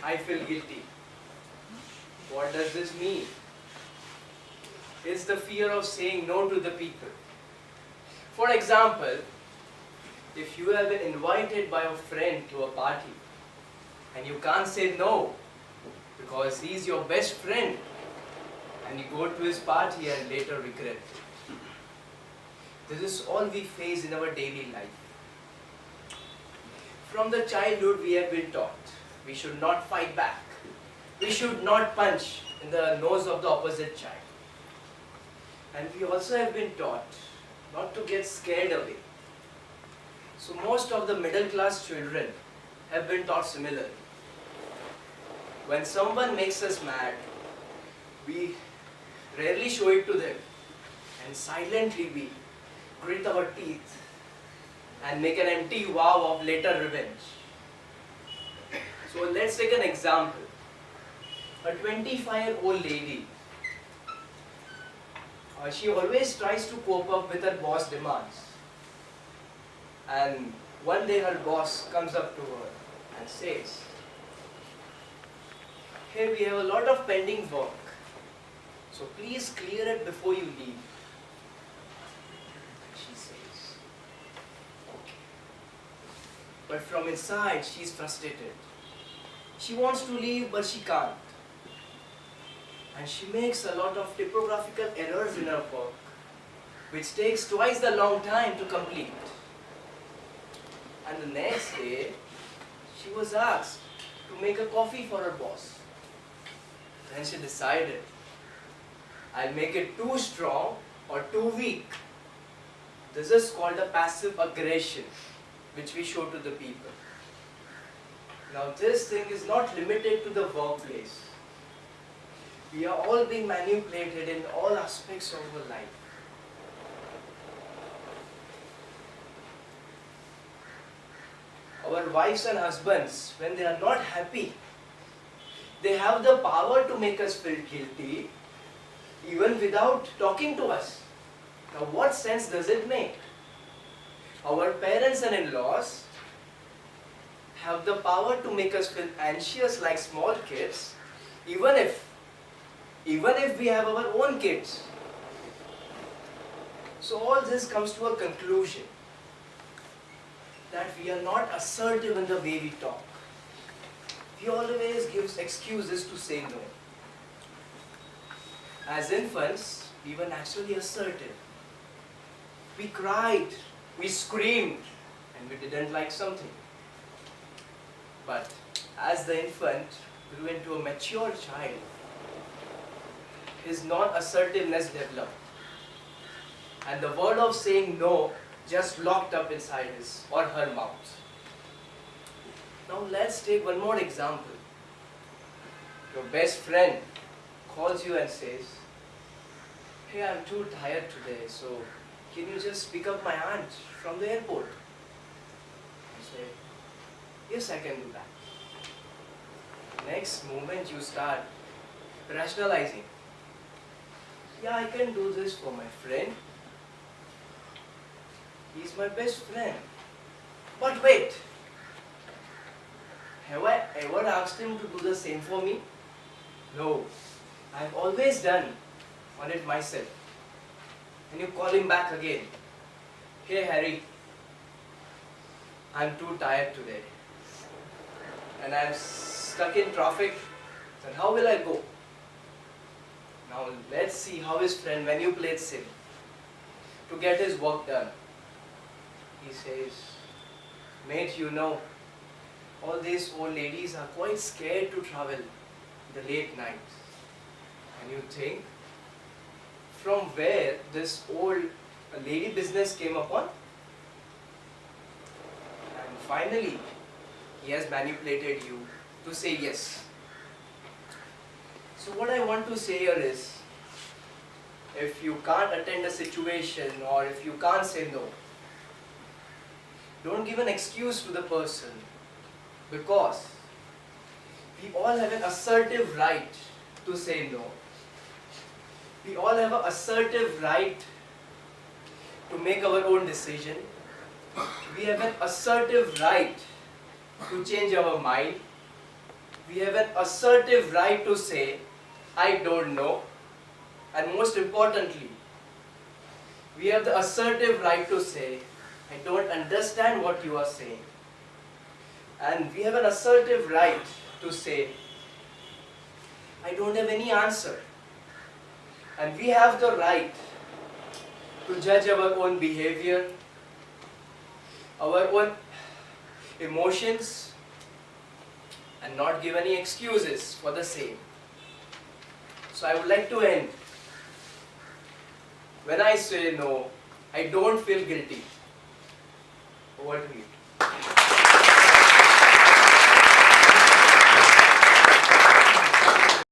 I feel guilty. What does this mean? It's the fear of saying no to the people. For example, if you have been invited by a friend to a party and you can't say no because he's your best friend and you go to his party and later regret it. This is all we face in our daily life. From the childhood we have been taught we should not fight back. We should not punch in the nose of the opposite child. And we also have been taught not to get scared away. So most of the middle class children have been taught similarly. When someone makes us mad, we rarely show it to them and silently we grit our teeth and make an empty vow of later revenge. So let's take an example. A 25-year-old lady, she always tries to cope up with her boss' demands. And one day her boss comes up to her and says, "Hey, we have a lot of pending work, so please clear it before you leave." She says, "Okay." But from inside, she's frustrated. She wants to leave, but she can't. And she makes a lot of typographical errors in her work, which takes twice the long time to complete. And the next day, she was asked to make a coffee for her boss. Then she decided, I'll make it too strong or too weak. This is called a passive aggression, which we show to the people. Now this thing is not limited to the workplace. We are all being manipulated in all aspects of our life. Our wives and husbands, when they are not happy, they have the power to make us feel guilty even without talking to us. Now what sense does it make? Our parents and in-laws have the power to make us feel anxious like small kids even if we have our own kids. So all this comes to a conclusion that we are not assertive in the way we talk. We always give excuses to say no. As infants, we were naturally assertive. We cried, we screamed, and we didn't like something. But as the infant grew into a mature child, his non-assertiveness developed. And the word of saying no just locked up inside his or her mouth. Now let's take one more example. Your best friend calls you and says, "Hey, I'm too tired today, so can you just pick up my aunt from the airport?" You say, "Yes, I can do that." Next moment you start rationalizing. "Yeah, I can do this for my friend. He's my best friend. But wait, have I ever asked him to do the same for me? No, I've always done on it myself." And you call him back again. "Hey Harry, I'm too tired today. And I'm stuck in traffic. Then how will I go?" Now let's see how his friend manipulates him to get his work done. He says, "Mate, you know, all these old ladies are quite scared to travel in the late night." And you think, from where this old lady business came upon? And finally, he has manipulated you to say yes. So what I want to say here is, if you can't attend a situation or if you can't say no, don't give an excuse to the person, because we all have an assertive right to say no. We all have an assertive right to make our own decision. We have an assertive right to change our mind. We have an assertive right to say, I don't know. And most importantly, we have the assertive right to say, I don't understand what you are saying. And we have an assertive right to say, I don't have any answer. And we have the right to judge our own behavior, our own emotions, and not give any excuses for the same. So I would like to end. When I say no, I don't feel guilty. Over to you.